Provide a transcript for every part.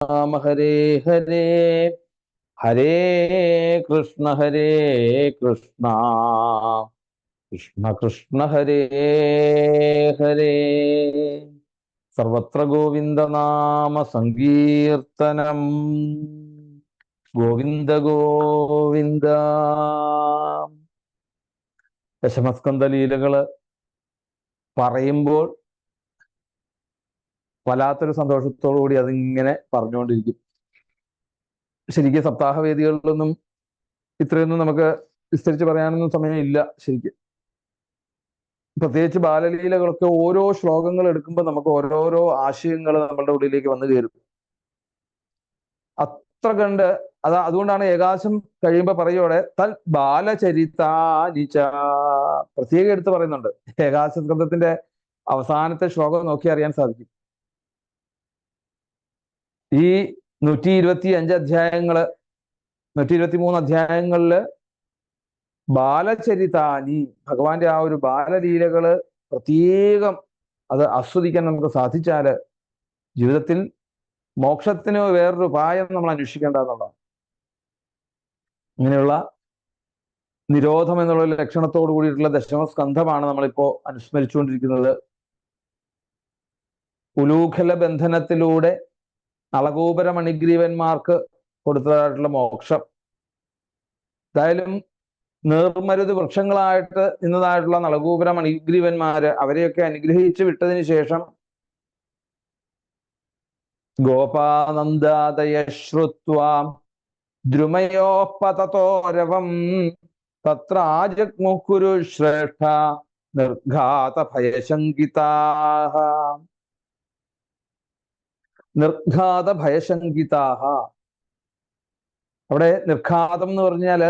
രാമ ഹരേ ഹരേ ഹരേ കൃഷ്ണ കൃഷ്ണ കൃഷ്ണ ഹരേ ഹരേ. സർവത്ര ഗോവിന്ദനാമ സങ്കീർത്തനം. ഗോവിന്ദ ഗോവിന്ദ. ദശമസ്കന്ധ ലീലകള് പറയുമ്പോൾ വല്ലാത്തൊരു സന്തോഷത്തോടു കൂടി അതിങ്ങനെ പറഞ്ഞുകൊണ്ടിരിക്കും. ശരിക്കും സപ്താഹവേദികളിലൊന്നും ഇത്രയൊന്നും നമുക്ക് വിസ്തരിച്ച് പറയാനൊന്നും സമയമില്ല. ശരിക്കും പ്രത്യേകിച്ച് ബാലലീലകളൊക്കെ ഓരോ ശ്ലോകങ്ങൾ എടുക്കുമ്പോൾ നമുക്ക് ഓരോരോ ആശയങ്ങൾ നമ്മളുടെ ഉള്ളിലേക്ക് വന്നു കയറും. അത്ര കണ്ട് അതുകൊണ്ടാണ് ഏകാദശം കഴിയുമ്പോൾ പറയുവോടെ തൽ ബാലചരിതാനിച്ച പ്രത്യേകം എടുത്ത് പറയുന്നുണ്ട്. ഏകാദശ സ്കന്ധത്തിന്റെ അവസാനത്തെ ശ്ലോകം നോക്കി അറിയാൻ സാധിക്കും. ഈ 125 അധ്യായങ്ങള് 123 അധ്യായങ്ങളില് ബാലചരിതാനി ഭഗവാന്റെ ആ ഒരു ബാലലീലകള് പ്രത്യേകം അത് ആസ്വദിക്കാൻ നമുക്ക് സാധിച്ചാല് ജീവിതത്തിൽ മോക്ഷത്തിന് വേറൊരു ഉപായം നമ്മൾ അന്വേഷിക്കേണ്ട എന്നുള്ളതാണ്. ഇങ്ങനെയുള്ള നിരോധം എന്നുള്ള ലക്ഷണത്തോടു കൂടിയിട്ടുള്ള ദശമസ്കന്ധമാണ് നമ്മളിപ്പോ അനുസ്മരിച്ചുകൊണ്ടിരിക്കുന്നത്. ഉലൂഖല ബന്ധനത്തിലൂടെ നളകൂപര മണിഗ്രീവന്മാർക്ക് കൊടുത്തതായിട്ടുള്ള മോക്ഷം, എന്തായാലും നേർമരുത് വൃക്ഷങ്ങളായിട്ട് നിന്നതായിട്ടുള്ള നളകൂപര മണിഗ്രീവന്മാര് അവരെയൊക്കെ അനുഗ്രഹിച്ചു വിട്ടതിന് ശേഷം ഗോപാനന്ദാദയ ശ്രുത്വാം ദ്രുമയോ പതതോരവം തത്രാജഗ്മുഃ ശ്രേഷ്ഠ നിർഘാത ഭയശങ്കിതാഹ. നിർഘാത ഭയശങ്കിതാഹ. അവിടെ നിർഘാതം എന്ന് പറഞ്ഞാല്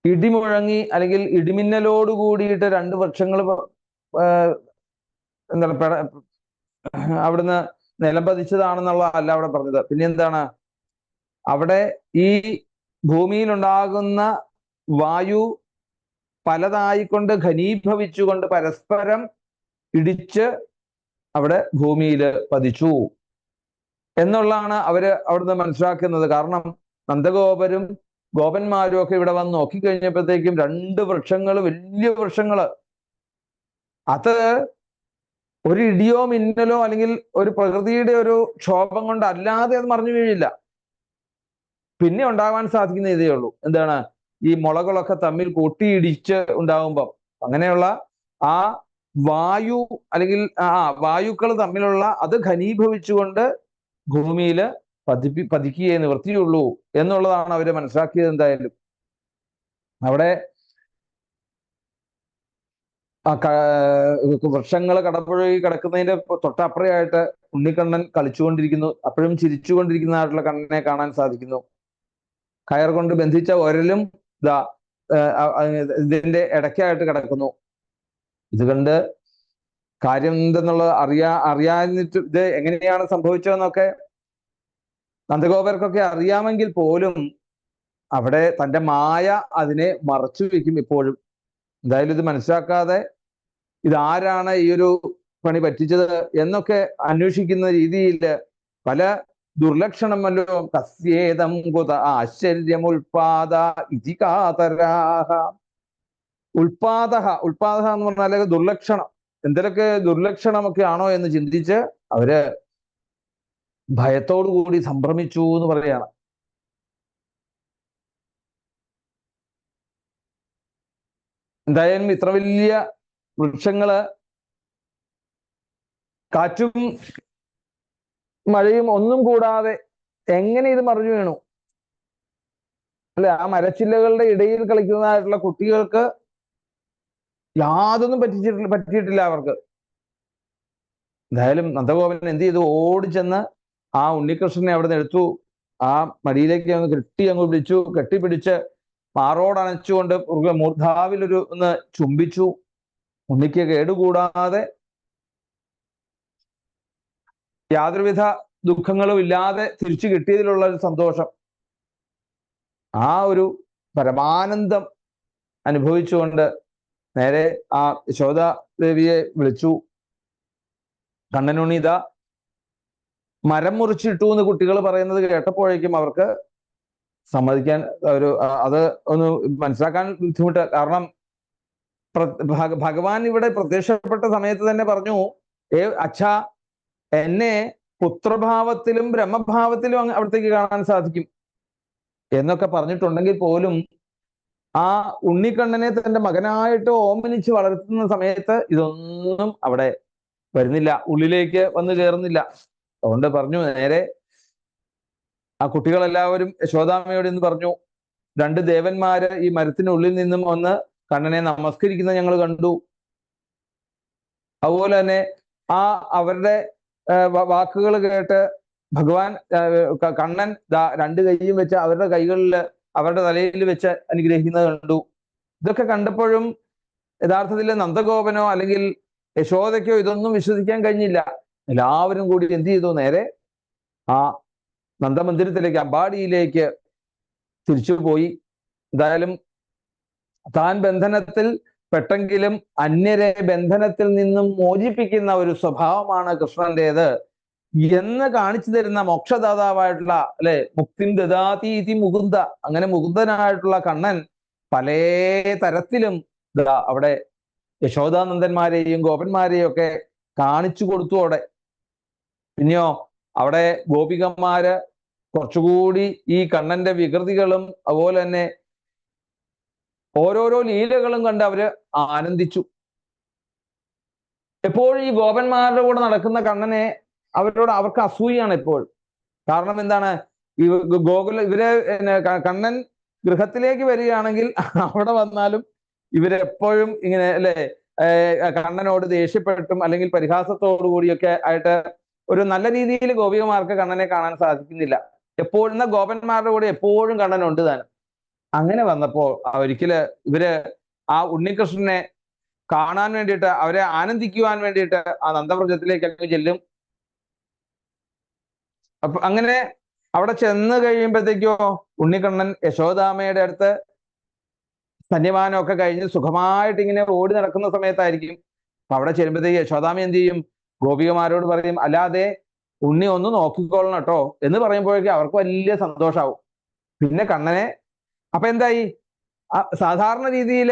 ഇടിമുഴങ്ങി അല്ലെങ്കിൽ ഇടിമിന്നലോട് കൂടിയിട്ട് രണ്ട് വൃക്ഷങ്ങൾ എന്താണ് അവിടുന്ന് നിലം പതിച്ചതാണെന്നുള്ളതല്ല അവിടെ പറഞ്ഞത്. പിന്നെ എന്താണ് അവിടെ ഈ ഭൂമിയിലുണ്ടാകുന്ന വായു പലതായിക്കൊണ്ട് ഘനീഭവിച്ചുകൊണ്ട് പരസ്പരം ഇടിച്ച് അവിടെ ഭൂമിയിൽ പതിച്ചു എന്നുള്ളതാണ് അവര് അവിടുന്ന് മനസ്സിലാക്കുന്നത്. കാരണം നന്ദഗോപരും ഗോപന്മാരും ഒക്കെ ഇവിടെ വന്ന് നോക്കിക്കഴിഞ്ഞപ്പോഴത്തേക്കും രണ്ട് വൃക്ഷങ്ങൾ, വലിയ വൃക്ഷങ്ങള്, അത് ഒരു ഇടിയോ മിന്നലോ അല്ലെങ്കിൽ ഒരു പ്രകൃതിയുടെ ഒരു ക്ഷോഭം കൊണ്ട് അല്ലാതെ അത് മറിഞ്ഞു വീഴില്ല. പിന്നെ ഉണ്ടാകാൻ സാധിക്കുന്ന ഇതേ ഉള്ളൂ. എന്താണ് ഈ മുളകളൊക്കെ തമ്മിൽ കൂട്ടിയിടിച്ച് ഉണ്ടാകുമ്പം അങ്ങനെയുള്ള ആ വായു അല്ലെങ്കിൽ വായുക്കൾ തമ്മിലുള്ള അത് ഘനീഭവിച്ചുകൊണ്ട് ഭൂമിയിൽ പതിക്കുകയെ നിവൃത്തിയുള്ളൂ എന്നുള്ളതാണ് അവര് മനസ്സിലാക്കിയത്. എന്തായാലും അവിടെ വൃക്ഷങ്ങൾ കടപുഴകി കിടക്കുന്നതിന്റെ തൊട്ടപ്പുറയായിട്ട് ഉണ്ണിക്കണ്ണൻ കളിച്ചുകൊണ്ടിരിക്കുന്നു. അപ്പോഴും ചിരിച്ചുകൊണ്ടിരിക്കുന്നതായിട്ടുള്ള കണ്ണനെ കാണാൻ സാധിക്കുന്നു. കയർ കൊണ്ട് ബന്ധിച്ച ഒരലും ഇതിന്റെ ഇടയ്ക്കായിട്ട് കിടക്കുന്നു. ഇത് കണ്ട് കാര്യം എന്തെന്നുള്ളത് അറിയാനിട്ട് ഇത് എങ്ങനെയാണ് സംഭവിച്ചതെന്നൊക്കെ നന്ദഗോപർക്കൊക്കെ അറിയാമെങ്കിൽ പോലും അവിടെ തൻ്റെ മായ അതിനെ മറച്ചു വെക്കും ഇപ്പോഴും. എന്തായാലും ഇത് മനസ്സിലാക്കാതെ ഇതാരാണ് ഈ ഒരു പണി പറ്റിച്ചത് എന്നൊക്കെ അന്വേഷിക്കുന്ന രീതിയിൽ പല ദുർലക്ഷണമല്ലോ കസ്യേതം കുത ആശ്ചര്യമുൽപാദ ഇതികാതരാഹ. ഉൽപാദ എന്ന് പറഞ്ഞാൽ ദുർലക്ഷണം, എന്തൊക്കെ ദുർലക്ഷണമൊക്കെ ആണോ എന്ന് ചിന്തിച്ച് അവര് ഭയത്തോടു കൂടി സംഭ്രമിച്ചു എന്ന് പറയാണ്. എന്തായാലും ഇത്ര വലിയ വൃക്ഷങ്ങള് കാറ്റും മഴയും ഒന്നും കൂടാതെ എങ്ങനെ ഇത് മറിഞ്ഞു വീണു അല്ലെ? ആ മരച്ചില്ലകളുടെ ഇടയിൽ കളിക്കുന്നതായിട്ടുള്ള കുട്ടികൾക്ക് യാതൊന്നും പറ്റിയിട്ടില്ല അവർക്ക്. എന്തായാലും നന്ദഗോപൻ എന്ത് ചെയ്തു? ഓടിച്ചെന്ന് ആ ഉണ്ണികൃഷ്ണനെ അവിടെ നിന്ന് എടുത്തു. ആ മടിയിലേക്ക് അങ്ങ് പിടിച്ചു, കെട്ടിപ്പിടിച്ച് മാറോടണച്ചുകൊണ്ട് മൂർധാവിലൊരു ഒന്ന് ചുംബിച്ചു. ഉണ്ണിക്ക് കേടുകൂടാതെ യാതൊരുവിധ ദുഃഖങ്ങളും ഇല്ലാതെ തിരിച്ചു കിട്ടിയതിലുള്ള ഒരു സന്തോഷം, ആ ഒരു പരമാനന്ദം അനുഭവിച്ചുകൊണ്ട് നേരെ ആ യശോദാദേവിയെ വിളിച്ചു. കണ്ണനുണ്ണി ഇതാ മരം മുറിച്ചിട്ടു എന്ന് കുട്ടികൾ പറയുന്നത് കേട്ടപ്പോഴേക്കും അവർക്ക് സമ്മതിക്കാൻ അത് ഒന്ന് മനസ്സിലാക്കാൻ ബുദ്ധിമുട്ട്. കാരണം ഭഗവാൻ ഇവിടെ പ്രത്യക്ഷപ്പെട്ട സമയത്ത് തന്നെ പറഞ്ഞു, അച്ഛാ, എന്നെ പുത്രഭാവത്തിലും ബ്രഹ്മഭാവത്തിലും അവിടത്തേക്ക് കാണാൻ സാധിക്കും എന്നൊക്കെ പറഞ്ഞിട്ടുണ്ടെങ്കിൽ പോലും ആ ഉണ്ണിക്കണ്ണനെ തന്റെ മകനായിട്ട് ഓമനിച്ച് വളർത്തുന്ന സമയത്ത് ഇതൊന്നും അവിടെ വരുന്നില്ല, ഉള്ളിലേക്ക് വന്നു കയറുന്നില്ല. അതുകൊണ്ട് പറഞ്ഞു, നേരെ ആ കുട്ടികളെല്ലാവരും യശോദാമ്മയോട് എന്ന് പറഞ്ഞു, 2 ദേവന്മാര് ഈ മരത്തിനുള്ളിൽ നിന്നും ഒന്ന് കണ്ണനെ നമസ്കരിക്കുന്നത് ഞങ്ങൾ കണ്ടു. അതുപോലെ തന്നെ അവരുടെ വാക്കുകൾ കേട്ട് ഭഗവാൻ കണ്ണൻ 2 കൈയും വെച്ച് അവരുടെ കൈകളിൽ അവരുടെ തലയിൽ വെച്ച് അനുഗ്രഹിക്കുന്നത് കണ്ടു. ഇതൊക്കെ കണ്ടപ്പോഴും യഥാർത്ഥത്തിൽ നന്ദഗോപനോ അല്ലെങ്കിൽ യശോദയ്ക്കോ ഇതൊന്നും വിശ്വസിക്കാൻ കഴിഞ്ഞില്ല. എല്ലാവരും കൂടി എന്ത് ചെയ്തു, നേരെ ആ നന്ദമന്ദിരത്തിലേക്ക്, അമ്പാടിയിലേക്ക് തിരിച്ചുപോയി. എന്തായാലും താൻ ബന്ധനത്തിൽ പെട്ടെങ്കിലും അന്യരെ ബന്ധനത്തിൽ നിന്നും മോചിപ്പിക്കുന്ന ഒരു സ്വഭാവമാണ് കൃഷ്ണന്റേത് എന്ന് കാണിച്ചു തരുന്ന മോക്ഷദാതാവായിട്ടുള്ള, അല്ലെ, മുക്തിം ദദാതീതി മുകുന്ദ, അങ്ങനെ മുകുന്ദനായിട്ടുള്ള കണ്ണൻ പല തരത്തിലും അവിടെ യശോദാനന്ദന്മാരെയും ഗോപന്മാരെയും ഒക്കെ കാണിച്ചു കൊടുത്തു. പിന്നെയോ അവിടെ ഗോപികന്മാര് കുറച്ചുകൂടി ഈ കണ്ണന്റെ വികൃതികളും അതുപോലെ തന്നെ ഓരോരോ ലീലകളും കണ്ട് അവര് ആനന്ദിച്ചു. എപ്പോഴും ഈ ഗോപന്മാരുടെ കൂടെ നടക്കുന്ന കണ്ണനെ അവർക്ക് അസൂയാണ് എപ്പോൾ. കാരണം എന്താണ്, ഈ കണ്ണൻ ഗൃഹത്തിലേക്ക് വരികയാണെങ്കിൽ അവിടെ വന്നാലും ഇവരെപ്പോഴും ഇങ്ങനെ, അല്ലെ, കണ്ണനോട് ദേഷ്യപ്പെട്ടും അല്ലെങ്കിൽ പരിഹാസത്തോടു കൂടിയൊക്കെ ആയിട്ട് ഒരു നല്ല രീതിയിൽ ഗോപികമാർക്ക് കണ്ണനെ കാണാൻ സാധിക്കുന്നില്ല. എപ്പോഴും ഗോപന്മാരുടെ കൂടെ എപ്പോഴും കണ്ണനുണ്ട് താനും. അങ്ങനെ വന്നപ്പോ ഒരിക്കല് ഇവര് ആ ഉണ്ണികൃഷ്ണനെ കാണാൻ വേണ്ടിയിട്ട്, അവരെ ആനന്ദിക്കുവാൻ വേണ്ടിയിട്ട് ആ നന്ദവ്രജത്തിലേക്ക് അങ്ങ് ചെല്ലും. അപ്പൊ അങ്ങനെ അവിടെ ചെന്ന് കഴിയുമ്പോഴത്തേക്കോ ഉണ്ണിക്കണ്ണൻ യശോദാമ്മയുടെ അടുത്ത് സന്നിധാനമൊക്കെ കഴിഞ്ഞ് സുഖമായിട്ട് ഇങ്ങനെ ഓടി നടക്കുന്ന സമയത്തായിരിക്കും. അപ്പൊ അവിടെ ചെല്ലുമ്പോഴത്തേക്ക് യശോദാമ്മ എന്ത് ചെയ്യും, ഗോപികമാരോട് പറയും, അല്ലാതെ ഉണ്ണി ഒന്ന് നോക്കിക്കൊള്ളണം കേട്ടോ എന്ന് പറയുമ്പോഴേക്കും അവർക്ക് വലിയ സന്തോഷാവും. പിന്നെ കണ്ണനെ അപ്പൊ എന്തായി, സാധാരണ രീതിയിൽ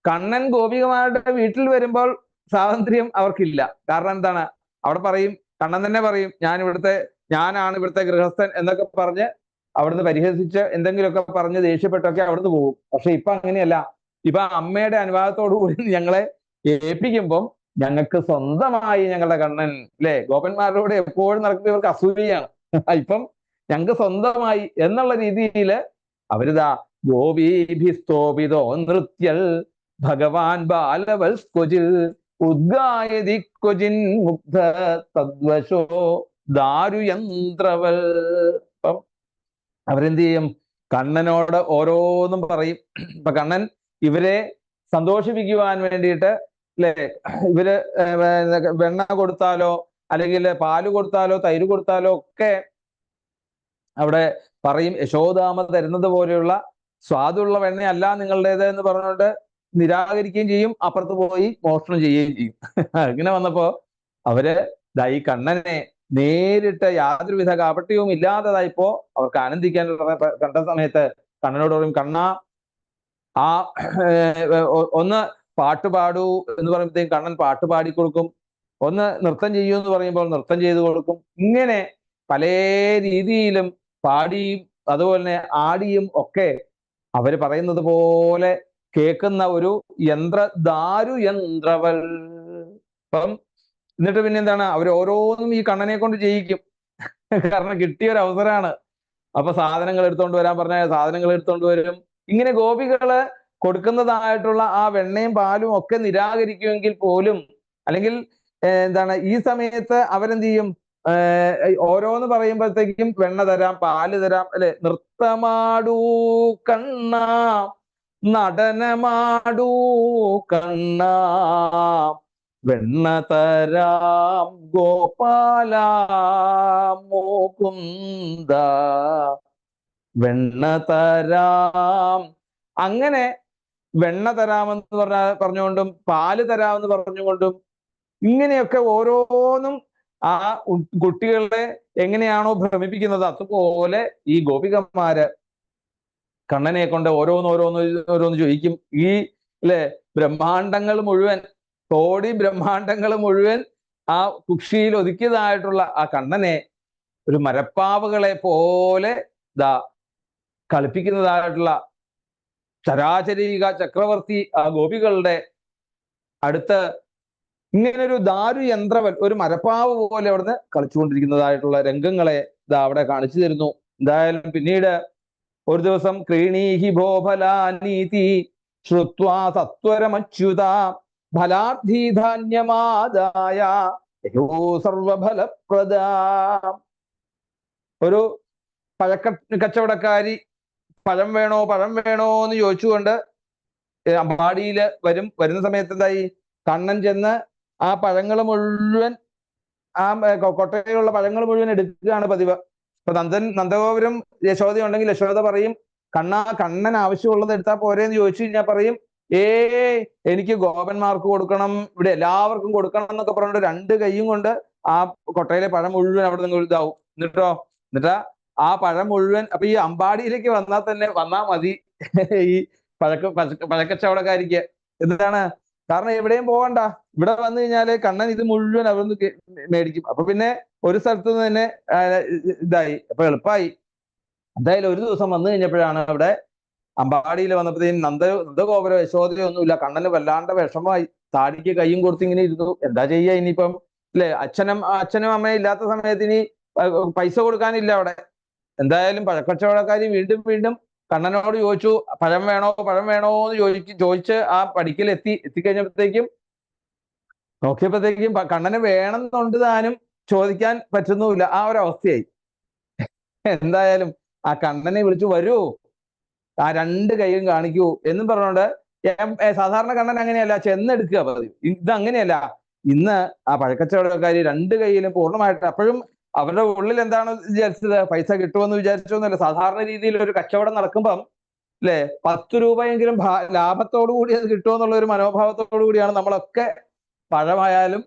കണ്ണൻ ഗോപികമാരുടെ വീട്ടിൽ വരുമ്പോൾ സ്വാതന്ത്ര്യം അവർക്കില്ല. കാരണം എന്താണ്, അവിടെ പറയും, കണ്ണൻ തന്നെ പറയും, ഞാനാണ് ഇവിടുത്തെ ഗൃഹസ്ഥൻ എന്നൊക്കെ പറഞ്ഞ് അവിടുന്ന് പരിഹസിച്ച് എന്തെങ്കിലുമൊക്കെ പറഞ്ഞ് ദേഷ്യപ്പെട്ടൊക്കെ അവിടുന്ന് പോകും. പക്ഷെ ഇപ്പൊ അങ്ങനെയല്ല. ഇപ്പൊ അമ്മയുടെ അനുവാദത്തോടു കൂടി ഞങ്ങളെ ഏൽപ്പിക്കുമ്പം ഞങ്ങൾക്ക് സ്വന്തമായി ഞങ്ങളുടെ കണ്ണൻ, അല്ലെ, ഗോപന്മാരോട് എപ്പോഴും നടക്കുമ്പോൾ ഇവർക്ക് അസൂയാണ്. ഇപ്പം ഞങ്ങൾക്ക് സ്വന്തമായി എന്നുള്ള രീതിയിൽ അവരിതാ ഗോപീഭിസ്തോപിതോ നൃത്യൽ ഭഗവാൻ ബാലവൽ ക്വചിൽ ഉദ്ഗായതി ക്വചിൻ മുഗ്ധ തദ്വശോ ദാരുയന്ത്രവൽ. അപ്പം അവരെന്ത് ചെയ്യും, കണ്ണനോട് ഓരോന്നും പറയും. ഇപ്പൊ കണ്ണൻ ഇവരെ സന്തോഷിപ്പിക്കുവാൻ വേണ്ടിയിട്ട്, അല്ലെ, ഇവര് വെണ്ണ കൊടുത്താലോ അല്ലെങ്കിൽ പാല് കൊടുത്താലോ തൈര് കൊടുത്താലോ ഒക്കെ അവിടെ പറയും, യശോദാമ തരുന്നത് പോലെയുള്ള സ്വാദുള്ള വെണ്ണയല്ല നിങ്ങളുടേത് എന്ന് പറഞ്ഞുകൊണ്ട് നിരാകരിക്കുകയും ചെയ്യും, അപ്പുറത്ത് പോയി മോഷണം ചെയ്യുകയും ചെയ്യും. ഇങ്ങനെ വന്നപ്പോ അവര് ഈ കണ്ണനെ നേരിട്ട് യാതൊരുവിധ കാപട്യവും ഇല്ലാത്തതായിപ്പോ അവർക്ക് ആനന്ദിക്കാൻ കണ്ട സമയത്ത് കണ്ണനോട് പറയും, കണ്ണ ആ ഒന്ന് പാട്ട് പാടൂ എന്ന് പറയുമ്പോഴത്തേക്കും കണ്ണൻ പാട്ട് പാടിക്കൊടുക്കും. ഒന്ന് നൃത്തം ചെയ്യൂ എന്ന് പറയുമ്പോൾ നൃത്തം ചെയ്തു കൊടുക്കും. ഇങ്ങനെ പല രീതിയിലും പാടിയും അതുപോലെ തന്നെ ആടിയും ഒക്കെ അവര് പറയുന്നത് പോലെ കേൾക്കുന്ന ഒരു ദാരുയന്ത്രവൽ. അപ്പം എന്നിട്ട് പിന്നെ എന്താണ്, അവർ ഓരോന്നും ഈ കണ്ണനെ കൊണ്ട് ചെയ്യിക്കും. കാരണം കിട്ടിയ ഒരു അവസരമാണ്. അപ്പൊ സാധനങ്ങൾ എടുത്തോണ്ട് വരാൻ പറഞ്ഞാൽ സാധനങ്ങൾ എടുത്തോണ്ട് വരും. ഇങ്ങനെ ഗോപികള് കൊടുക്കുന്നതായിട്ടുള്ള ആ വെണ്ണയും പാലും ഒക്കെ നിരാകരിക്കുമെങ്കിൽ പോലും, അല്ലെങ്കിൽ എന്താണ്, ഈ സമയത്ത് അവരെന്ത് ചെയ്യും, ഓരോന്ന് പറയുമ്പോഴത്തേക്കും വെണ്ണ തരാം, പാല് തരാം, അല്ലെ, നൃത്തമാടൂ കണ്ണ, നടനമാടൂ കണ്ണ, വെണ്ണ തരാം ഗോപാല മുകുന്ദ, വെണ്ണ തരാം. അങ്ങനെ വെണ്ണ തരാമെന്ന് പറഞ്ഞുകൊണ്ടും പാല് തരാമെന്ന് പറഞ്ഞുകൊണ്ടും ഇങ്ങനെയൊക്കെ ഓരോന്നും ആ കുട്ടികളെ എങ്ങനെയാണോ ഭ്രമിപ്പിക്കുന്നത്, അതുപോലെ ഈ ഗോപികന്മാര് കണ്ണനെ കൊണ്ട് ഓരോന്ന് ചോദിക്കും. ഈ അല്ലെ ബ്രഹ്മാണ്ടങ്ങൾ മുഴുവൻ, കോടി ബ്രഹ്മാണ്ടങ്ങൾ മുഴുവൻ ആ കുക്ഷിയിൽ ഒതുക്കിയതായിട്ടുള്ള ആ കണ്ണനെ ഒരു മരപ്പാവകളെ പോലെ ദാ കളിപ്പിക്കുന്നതായിട്ടുള്ള ചരാചരിക ചക്രവർത്തി ആ ഗോപികളുടെ അടുത്ത് ഇങ്ങനെ ഒരു ദാരു യന്ത്രവൻ, ഒരു മരപ്പാവ് പോലെ അവിടുന്ന് കളിച്ചുകൊണ്ടിരിക്കുന്നതായിട്ടുള്ള രംഗങ്ങളെ ഇതാ അവിടെ കാണിച്ചു തരുന്നു. എന്തായാലും പിന്നീട് ഒരു ദിവസം ക്രീണീഹി ഭോഫലാനീതി ശ്രുത്വാ സത്വരമച്യുത ഫലാർത്ഥി ധാന്യമാദായ സർവഫലപ്രദ. ഒരു കച്ചവടക്കാരി പഴം വേണോ എന്ന് ചോദിച്ചുകൊണ്ട് അമ്പാടിയിൽ വരുന്ന സമയത്ത് എന്തായി, കണ്ണൻ ചെന്ന് ആ പഴങ്ങൾ മുഴുവൻ, ആ കൊട്ടയിലുള്ള പഴങ്ങൾ മുഴുവൻ എടുക്കുകയാണ് പതിവ്. ഇപ്പൊ നന്ദഗോപുരം യശോദ ഉണ്ടെങ്കിൽ യശോദ പറയും, കണ്ണൻ ആവശ്യമുള്ളത് എടുത്താൽ പോരെന്ന് ചോദിച്ചു കഴിഞ്ഞാൽ പറയും, എനിക്ക് ഗോപന്മാർക്ക് കൊടുക്കണം, ഇവിടെ എല്ലാവർക്കും കൊടുക്കണം എന്നൊക്കെ പറഞ്ഞിട്ട് രണ്ട് കൈയും കൊണ്ട് ആ കൊട്ടയിലെ പഴം മുഴുവൻ അവിടെ നിങ്ങൾ ഇതാവും. എന്നിട്ടാ ആ പഴം മുഴുവൻ, അപ്പൊ ഈ അമ്പാടിയിലേക്ക് വന്നാൽ മതി ഈ പഴക്കച്ചവടക്കാരിക്ക്. എന്താണ് കാരണം, എവിടെയും പോകണ്ട, ഇവിടെ വന്നു കഴിഞ്ഞാല് കണ്ണൻ ഇത് മുഴുവൻ അവിടുന്ന് മേടിക്കും. അപ്പൊ പിന്നെ ഒരു സ്ഥലത്ത് നിന്ന് തന്നെ അപ്പൊ എളുപ്പമായി. എന്തായാലും ഒരു ദിവസം വന്നു കഴിഞ്ഞപ്പോഴാണ് അവിടെ അമ്പാടിയിൽ വന്നപ്പോഴത്തേക്കും നന്ദഗോപുര യശോദയോ ഒന്നുമില്ല. കണ്ണന് വല്ലാണ്ട് വിഷമമായി, താടിക്ക് കൈയും കൊടുത്ത് ഇങ്ങനെ ഇരുന്നു. എന്താ ചെയ്യാ ഇനിയിപ്പം, അല്ലെ അച്ഛനും അമ്മയും ഇല്ലാത്ത സമയത്ത് ഇനി പൈസ കൊടുക്കാനില്ല അവിടെ. എന്തായാലും പഴക്കച്ചവടക്കാരി വീണ്ടും കണ്ണനോട് ചോദിച്ചു, പഴം വേണോ എന്ന് ചോദിച്ച് ആ പടിക്കൽ എത്തിക്കഴിഞ്ഞപ്പോഴത്തേക്കും നോക്കിയപ്പോഴത്തേക്കും കണ്ണന് വേണമെന്നുണ്ട് താനും, ചോദിക്കാൻ പറ്റുന്നുമില്ല. ആ ഒരു അവസ്ഥയായി. എന്തായാലും ആ കണ്ണനെ വിളിച്ചു, വരൂ, ആ രണ്ട് കൈയും കാണിക്കൂ എന്നും പറഞ്ഞുകൊണ്ട്. സാധാരണ കണ്ണൻ അങ്ങനെയല്ല, ചെന്നെടുക്കുക പതിവ്. ഇത് അങ്ങനെയല്ല. ഇന്ന് ആ പഴക്കച്ചവടക്കാരി രണ്ട് കൈയിലും പൂർണ്ണമായിട്ട്, അപ്പോഴും അവരുടെ ഉള്ളിൽ എന്താണ് വിചാരിച്ചത്, പൈസ കിട്ടുമെന്ന് വിചാരിച്ചോന്നല്ല. സാധാരണ രീതിയിൽ ഒരു കച്ചവടം നടക്കുമ്പം അല്ലെ 10 രൂപയെങ്കിലും ലാഭത്തോടു കൂടി അത് കിട്ടുമെന്നുള്ള ഒരു മനോഭാവത്തോടു കൂടിയാണ് നമ്മളൊക്കെ പഴമായാലും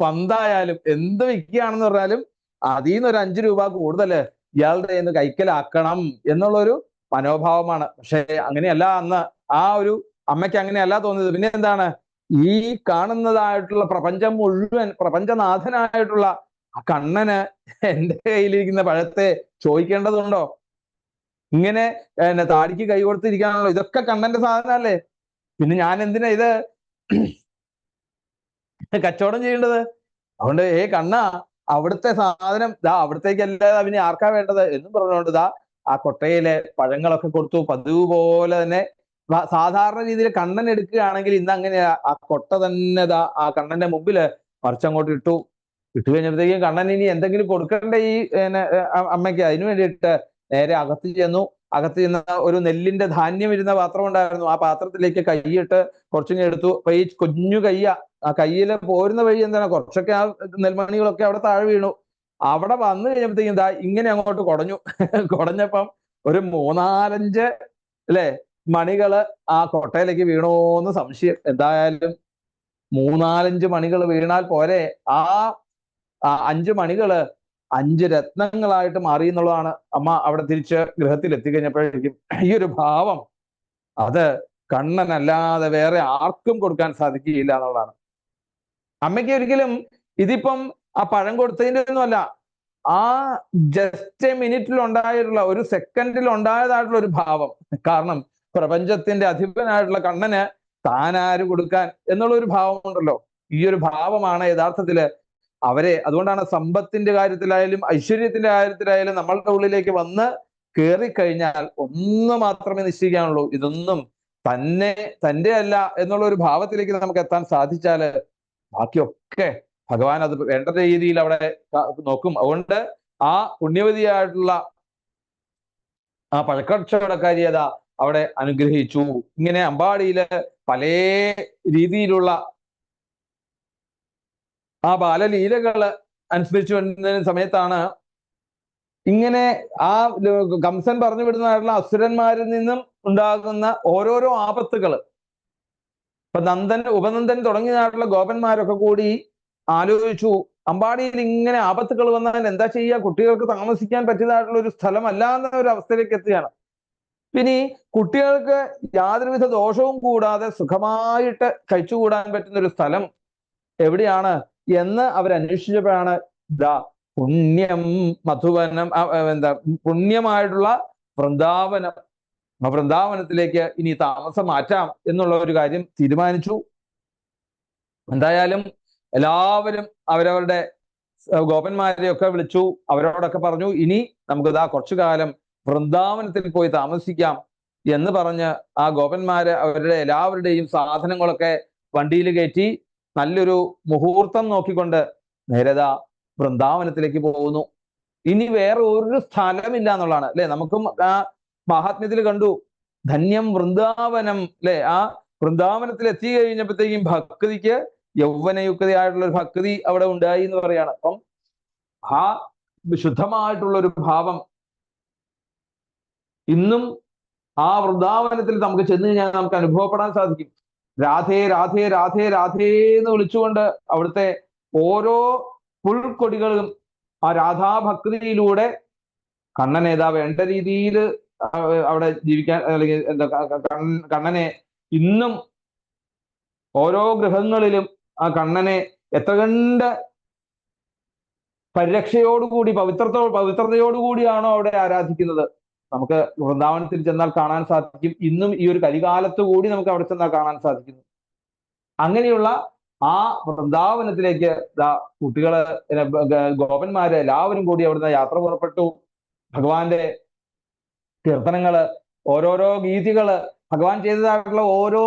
പന്തായാലും എന്ത് വിൽക്കുകയാണെന്ന് പറഞ്ഞാലും അതിൽ നിന്ന് ഒരു 5 രൂപ കൂടുതൽ ഇയാളുടെ കയ്യിൽ നിന്ന് കൈക്കലാക്കണം എന്നുള്ളൊരു മനോഭാവമാണ്. പക്ഷെ അങ്ങനെയല്ല അന്ന് ആ ഒരു അമ്മയ്ക്ക് അങ്ങനെയല്ല തോന്നിയത്. പിന്നെ എന്താണ്, ഈ കാണുന്നതായിട്ടുള്ള പ്രപഞ്ചം മുഴുവൻ, പ്രപഞ്ചനാഥനായിട്ടുള്ള ആ കണ്ണന് എന്റെ കയ്യിലിരിക്കുന്ന പഴത്തെ ചോദിക്കേണ്ടതുണ്ടോ? ഇങ്ങനെ താടിക്ക് കൈ കൊടുത്തിരിക്കാണല്ലോ, ഇതൊക്കെ കണ്ണന്റെ സാധനമല്ലേ, പിന്നെ ഞാൻ എന്തിനാ ഇത് കച്ചവടം ചെയ്യേണ്ടത്? അതുകൊണ്ട് കണ്ണ, അവിടുത്തെ സാധനം അവിടത്തേക്കല്ലാതെ അവന് ആർക്കാ വേണ്ടത് എന്നും പറഞ്ഞുകൊണ്ട് ആ കൊട്ടയിലെ പഴങ്ങളൊക്കെ കൊടുത്തു. പതിവ് പോലെ തന്നെ സാധാരണ രീതിയിൽ കണ്ണൻ എടുക്കുകയാണെങ്കിൽ ഇന്ന് അങ്ങനെയാ, ആ കൊട്ട തന്നെ ആ കണ്ണന്റെ മുമ്പില് മറിച്ചങ്ങോട്ട് ഇട്ടു കഴിഞ്ഞപ്പോഴത്തേക്കും കണ്ണൻ ഇനി എന്തെങ്കിലും കൊടുക്കണ്ടേ ഈ അമ്മയ്ക്ക്. അതിനു വേണ്ടിയിട്ട് നേരെ അകത്ത് ചെന്ന ഒരു നെല്ലിന്റെ ധാന്യം ഇരുന്ന പാത്രം ഉണ്ടായിരുന്നു. ആ പാത്രത്തിലേക്ക് കൈയിട്ട് കുറച്ചിങ്ങനെ എടുത്തു. അപ്പൊ ഈ കുഞ്ഞു ആ കയ്യില് പോരുന്ന വഴി എന്താണ്, കുറച്ചൊക്കെ ആ നെൽമണികളൊക്കെ അവിടെ താഴെ വീണു. അവിടെ വന്നു കഴിഞ്ഞപ്പോഴത്തേക്കും ഇങ്ങനെ അങ്ങോട്ട് കുടഞ്ഞപ്പം ഒരു 3-4 അല്ലെ മണികള് ആ കൊട്ടയിലേക്ക് വീണോന്ന് സംശയം. എന്തായാലും 3-4 മണികൾ വീണാൽ പോരെ, ആ 5 മണികള് 5 രത്നങ്ങളായിട്ട് മാറി എന്നുള്ളതാണ് അമ്മ അവിടെ തിരിച്ച് ഗൃഹത്തിൽ എത്തിക്കഴിഞ്ഞപ്പോഴേക്കും. ഈ ഒരു ഭാവം അത് കണ്ണനല്ലാതെ വേറെ ആർക്കും കൊടുക്കാൻ സാധിക്കുകയില്ല എന്നുള്ളതാണ്. അമ്മയ്ക്ക് ഒരിക്കലും ഇതിപ്പം ആ പഴം കൊടുത്തതിൻ്റെ ഒന്നുമല്ല, ആ ജസ്റ്റ് മിനിറ്റിൽ ഉണ്ടായിട്ടുള്ള, ഒരു സെക്കൻഡിൽ ഉണ്ടായതായിട്ടുള്ള ഒരു ഭാവം. കാരണം പ്രപഞ്ചത്തിന്റെ അധിപനായിട്ടുള്ള കണ്ണന് താനാര് കൊടുക്കാൻ എന്നുള്ള ഒരു ഭാവം ഉണ്ടല്ലോ. ഈ ഒരു ഭാവമാണ് യഥാർത്ഥത്തില് അതുകൊണ്ടാണ് സമ്പത്തിന്റെ കാര്യത്തിലായാലും ഐശ്വര്യത്തിന്റെ കാര്യത്തിലായാലും നമ്മളുടെ ഉള്ളിലേക്ക് വന്ന് കയറിക്കഴിഞ്ഞാൽ ഒന്ന് മാത്രമേ നിശ്ചയിക്കാനുള്ളൂ, ഇതൊന്നും തന്റെ അല്ല എന്നുള്ള ഒരു ഭാവത്തിലേക്ക് നമുക്ക് എത്താൻ സാധിച്ചാല് ബാക്കിയൊക്കെ ഭഗവാൻ അത് വേണ്ട രീതിയിൽ അവിടെ നോക്കും. അതുകൊണ്ട് ആ പുണ്യവതിയായിട്ടുള്ള ആ പഴക്കച്ചവടക്കാരി അവിടെ അനുഗ്രഹിച്ചു. ഇങ്ങനെ അമ്പാടിയില് പല രീതിയിലുള്ള ആ ബാലലീലകള് അനുസരിച്ചു വരുന്ന സമയത്താണ് ഇങ്ങനെ ആ കംസൻ പറഞ്ഞു വിടുന്നതായിട്ടുള്ള അസുരന്മാരിൽ നിന്നും ഉണ്ടാകുന്ന ഓരോരോ ആപത്തുകള്. ഇപ്പൊ ഉപനന്ദൻ തുടങ്ങിയതായിട്ടുള്ള ഗോപന്മാരൊക്കെ കൂടി ആലോചിച്ചു, അമ്പാടിയിൽ ഇങ്ങനെ ആപത്തുകൾ വന്നാൽ എന്താ ചെയ്യുക? കുട്ടികൾക്ക് താമസിക്കാൻ പറ്റിയതായിട്ടുള്ള ഒരു സ്ഥലമല്ല എന്ന ഒരു അവസ്ഥയിലേക്ക് എത്തുകയാണ്. പിന്നെ കുട്ടികൾക്ക് യാതൊരുവിധ ദോഷവും കൂടാതെ സുഖമായിട്ട് കഴിച്ചുകൂടാൻ പറ്റുന്ന ഒരു സ്ഥലം എവിടെയാണ് എന്ന് അവരന്വേഷിച്ചപ്പോഴാണ് ദാ പുണ്യം മധുവനം, എന്താ പുണ്യമായിട്ടുള്ള വൃന്ദാവനം, ആ വൃന്ദാവനത്തിലേക്ക് ഇനി താമസം മാറ്റാം എന്നുള്ള ഒരു കാര്യം തീരുമാനിച്ചു. എന്തായാലും എല്ലാവരും അവരവരുടെ ഗോപന്മാരെയൊക്കെ വിളിച്ചു. അവരോടൊക്കെ പറഞ്ഞു, ഇനി നമുക്ക് കുറച്ചു കാലം വൃന്ദാവനത്തിൽ പോയി താമസിക്കാം എന്ന് പറഞ്ഞ് ആ ഗോപന്മാര് അവരുടെ എല്ലാവരുടെയും സാധനങ്ങളൊക്കെ വണ്ടിയിൽ കയറ്റി നല്ലൊരു മുഹൂർത്തം നോക്കിക്കൊണ്ട് നേരതാ വൃന്ദാവനത്തിലേക്ക് പോകുന്നു. ഇനി വേറെ ഒരു സ്ഥലമില്ല എന്നുള്ളതാണ് അല്ലെ. നമുക്കും ആ മഹാത്മ്യത്തിൽ കണ്ടു, ധന്യം വൃന്ദാവനം അല്ലെ. ആ വൃന്ദാവനത്തിൽ എത്തി കഴിഞ്ഞപ്പോഴത്തേക്കും ഭക്തിക്ക് യൗവനയുക്തയായിട്ടുള്ള ഒരു ഭക്തി അവിടെ ഉണ്ടായി എന്ന് പറയാണ്. അപ്പം ആ ശുദ്ധമായിട്ടുള്ള ഒരു ഭാവം ഇന്നും ആ വൃന്ദാവനത്തിൽ നമുക്ക് ചെന്ന് കഴിഞ്ഞാൽ നമുക്ക് അനുഭവപ്പെടാൻ സാധിക്കും. രാധേ രാധേ രാധേ രാധേ എന്ന് വിളിച്ചുകൊണ്ട് അവിടുത്തെ ഓരോ പുൽക്കൊടികളും ആ രാധാഭക്തിയിലൂടെ കണ്ണനേതാ വേണ്ട രീതിയിൽ അവിടെ ജീവിക്കാൻ, അല്ലെങ്കിൽ എന്താ കണ്ണനെ ഇന്നും ഓരോ ഗൃഹങ്ങളിലും ആ കണ്ണനെ എത്ര കണ്ട് പരിരക്ഷയോടുകൂടി പവിത്രതയോടുകൂടിയാണോ അവിടെ ആരാധിക്കുന്നത്, നമുക്ക് വൃന്ദാവനത്തിൽ ചെന്നാൽ കാണാൻ സാധിക്കും. ഇന്നും ഈ ഒരു കലികാലത്ത് കൂടി നമുക്ക് അവിടെ ചെന്നാൽ കാണാൻ സാധിക്കുന്നു. അങ്ങനെയുള്ള ആ വൃന്ദാവനത്തിലേക്ക് കുട്ടികള്, ഗോപന്മാര് എല്ലാവരും കൂടി അവിടുന്ന് യാത്ര പുറപ്പെട്ടു. ഭഗവാന്റെ കീർത്തനങ്ങള്, ഓരോരോ ഗീതികള്, ഭഗവാൻ ചെയ്തതായിട്ടുള്ള ഓരോ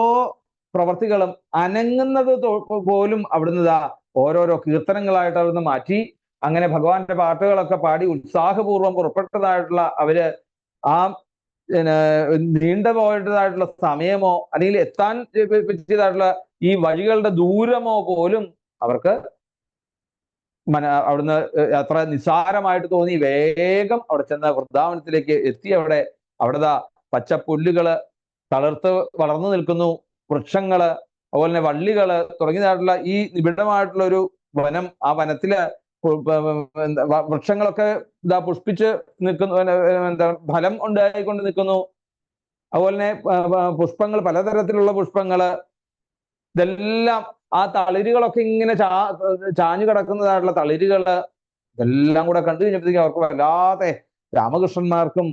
പ്രവർത്തികളും അനങ്ങുന്നത് പോലും അവിടുന്ന് ഓരോരോ കീർത്തനങ്ങളായിട്ട് അവിടുന്ന് മാറ്റി. അങ്ങനെ ഭഗവാന്റെ പാട്ടുകളൊക്കെ പാടി ഉത്സാഹപൂർവ്വം പുറപ്പെട്ടതായിട്ടുള്ള അവര് ആ നീണ്ടു പോയതായിട്ടുള്ള സമയമോ അല്ലെങ്കിൽ എത്താൻ പറ്റിയതായിട്ടുള്ള ഈ വഴികളുടെ ദൂരമോ പോലും അവർക്ക് അവിടുന്ന് അത്ര നിസ്സാരമായിട്ട് തോന്നി. വേഗം അവിടെ ചെന്ന് വൃന്ദാവനത്തിലേക്ക് എത്തി. അവിടെ പച്ചപ്പുല്ലുകള് തളിർത്ത് വളർന്നു നിൽക്കുന്നു, വൃക്ഷങ്ങള്, അതുപോലെ തന്നെ വള്ളികള് തുടങ്ങിയതായിട്ടുള്ള ഈ നിബിഡമായിട്ടുള്ള ഒരു വനം. ആ വനത്തില് വൃക്ഷങ്ങളൊക്കെ പുഷ്പിച്ച് നിൽക്കുന്നു, ഫലം ഉണ്ടായിക്കൊണ്ട് നിൽക്കുന്നു. അതുപോലെ തന്നെ പുഷ്പങ്ങൾ, പലതരത്തിലുള്ള പുഷ്പങ്ങള്, ഇതെല്ലാം ആ തളിരുകളൊക്കെ ഇങ്ങനെ ചാഞ്ഞു കിടക്കുന്നതായിട്ടുള്ള തളിരുകള്, ഇതെല്ലാം കൂടെ കണ്ടു കഴിഞ്ഞപ്പോഴത്തേക്കും അവർക്ക് വല്ലാതെ, രാമകൃഷ്ണന്മാർക്കും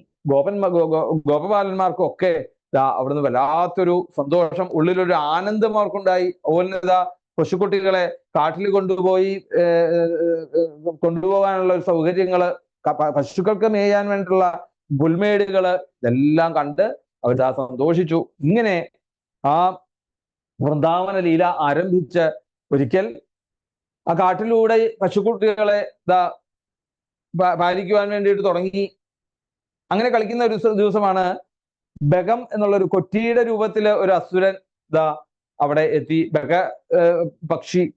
ഗോപപാലന്മാർക്കും ഒക്കെ അവിടുന്ന് വല്ലാത്തൊരു സന്തോഷം, ഉള്ളിലൊരു ആനന്ദം അവർക്കുണ്ടായി. അതുപോലെ പശുക്കുട്ടികളെ കാട്ടിൽ കൊണ്ടുപോകാനുള്ള ഒരു സൗകര്യങ്ങള്, പശുക്കൾക്ക് മേയാൻ വേണ്ടിയിട്ടുള്ള പുൽമേടുകള്, ഇതെല്ലാം കണ്ട് അവർ സന്തോഷിച്ചു. ഇങ്ങനെ ആ വൃന്ദാവന ലീല ആരംഭിച്ച് ഒരിക്കൽ ആ കാട്ടിലൂടെ പശുക്കുട്ടികളെ പാലിക്കുവാൻ വേണ്ടിയിട്ട് തുടങ്ങി. അങ്ങനെ കളിക്കുന്ന ഒരു ദിവസമാണ് ബകം എന്നുള്ള ഒരു കൊറ്റിയുടെ രൂപത്തില് ഒരു അസുരൻ അവിടെ എത്തി.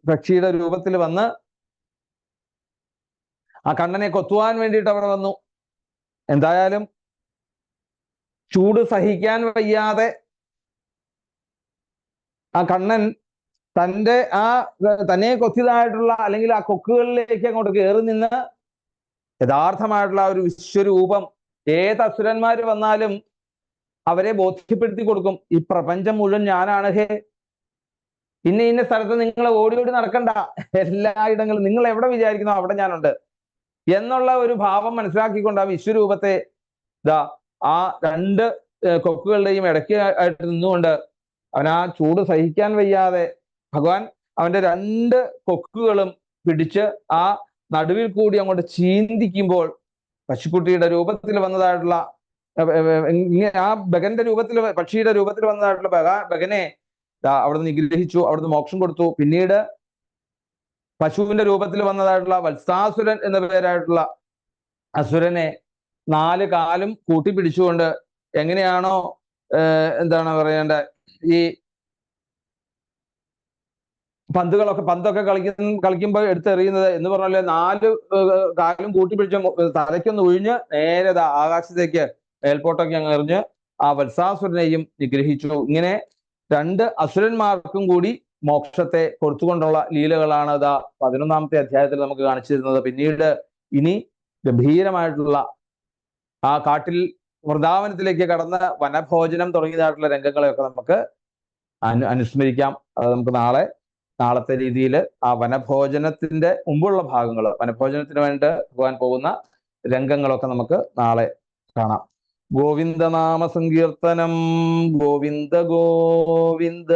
പക്ഷിയുടെ രൂപത്തിൽ വന്ന് ആ കണ്ണനെ കൊത്തുവാൻ വേണ്ടിയിട്ട് അവിടെ വന്നു. എന്തായാലും ചൂട് സഹിക്കാൻ വയ്യാതെ ആ കണ്ണൻ തന്നെ കൊത്തിയതായിട്ടുള്ള അല്ലെങ്കിൽ ആ കൊക്കുകളിലേക്ക് അങ്ങോട്ട് കയറി നിന്ന് യഥാർത്ഥമായിട്ടുള്ള ഒരു വിശ്വരൂപം ഏത് അസുരന്മാര് വന്നാലും അവരെ ബോധ്യപ്പെടുത്തി കൊടുക്കും. ഈ പ്രപഞ്ചം മുഴുവൻ ഞാനാണ്. ഇന്ന സ്ഥലത്ത് നിങ്ങൾ ഓടി നടക്കണ്ട, എല്ലായിടങ്ങളും നിങ്ങൾ എവിടെ വിചാരിക്കുന്നോ അവിടെ ഞാനുണ്ട് എന്നുള്ള ഒരു ഭാവം മനസ്സിലാക്കിക്കൊണ്ട് ആ വിശ്വരൂപത്തെ ആ രണ്ട് കൊക്കുകളുടെയും ഇടയ്ക്ക് ആയിട്ട് നിന്നുകൊണ്ട് അവൻ ആ ചൂട് സഹിക്കാൻ വയ്യാതെ ഭഗവാൻ അവന്റെ രണ്ട് കൊക്കുകളും പിടിച്ച് ആ നടുവിൽ കൂടി അങ്ങോട്ട് ചീന്തിക്കുമ്പോൾ പശുക്കുട്ടിയുടെ രൂപത്തിൽ വന്നതായിട്ടുള്ള ആ ബഗന്റെ രൂപത്തിൽ, പക്ഷിയുടെ രൂപത്തിൽ വന്നതായിട്ടുള്ള ബഗനെ അവിടുന്ന് നിഗ്രഹിച്ചു, അവിടുന്ന് മോക്ഷം കൊടുത്തു. പിന്നീട് പശുവിന്റെ രൂപത്തിൽ വന്നതായിട്ടുള്ള വത്സാസുരൻ എന്ന പേരായിട്ടുള്ള അസുരനെ 4 കാലും കൂട്ടിപ്പിടിച്ചുകൊണ്ട് എങ്ങനെയാണോ എന്താണ് പറയേണ്ട ഈ പന്തൊക്കെ കളിക്കുമ്പോൾ എടുത്തെറിയുന്നത് എന്ന് പറഞ്ഞാല് 4 കാലും കൂട്ടിപ്പിടിച്ച് തലയ്ക്കൊന്ന് ഒഴിഞ്ഞ് നേരെ ആകാശത്തേക്ക് മേൽപോട്ടൊക്കെ അങ്ങ് എറിഞ്ഞ് ആ വത്സാസുരനെയും നിഗ്രഹിച്ചു. ഇങ്ങനെ 2 അസുരന്മാർക്കും കൂടി മോക്ഷത്തെ കൊടുത്തുകൊണ്ടുള്ള ലീലകളാണ് ഇതാ 11ാമത്തെ അധ്യായത്തിൽ നമുക്ക് കാണിച്ചു തരുന്നത്. പിന്നീട് ഇനി ഗംഭീരമായിട്ടുള്ള ആ കാട്ടിൽ വൃന്ദാവനത്തിലേക്ക് കടന്ന് വനഭോജനം തുടങ്ങിയതായിട്ടുള്ള രംഗങ്ങളെയൊക്കെ നമുക്ക് അനുസ്മരിക്കാം. അത് നമുക്ക് നാളത്തെ രീതിയിൽ ആ വനഭോജനത്തിന്റെ മുമ്പുള്ള ഭാഗങ്ങൾ, വനഭോജനത്തിന് വേണ്ടി പോകാൻ പോകുന്ന രംഗങ്ങളൊക്കെ നമുക്ക് നാളെ കാണാം. ഗോവിന്ദനാമ സങ്കീർത്തനം. ഗോവിന്ദ ഗോവിന്ദ.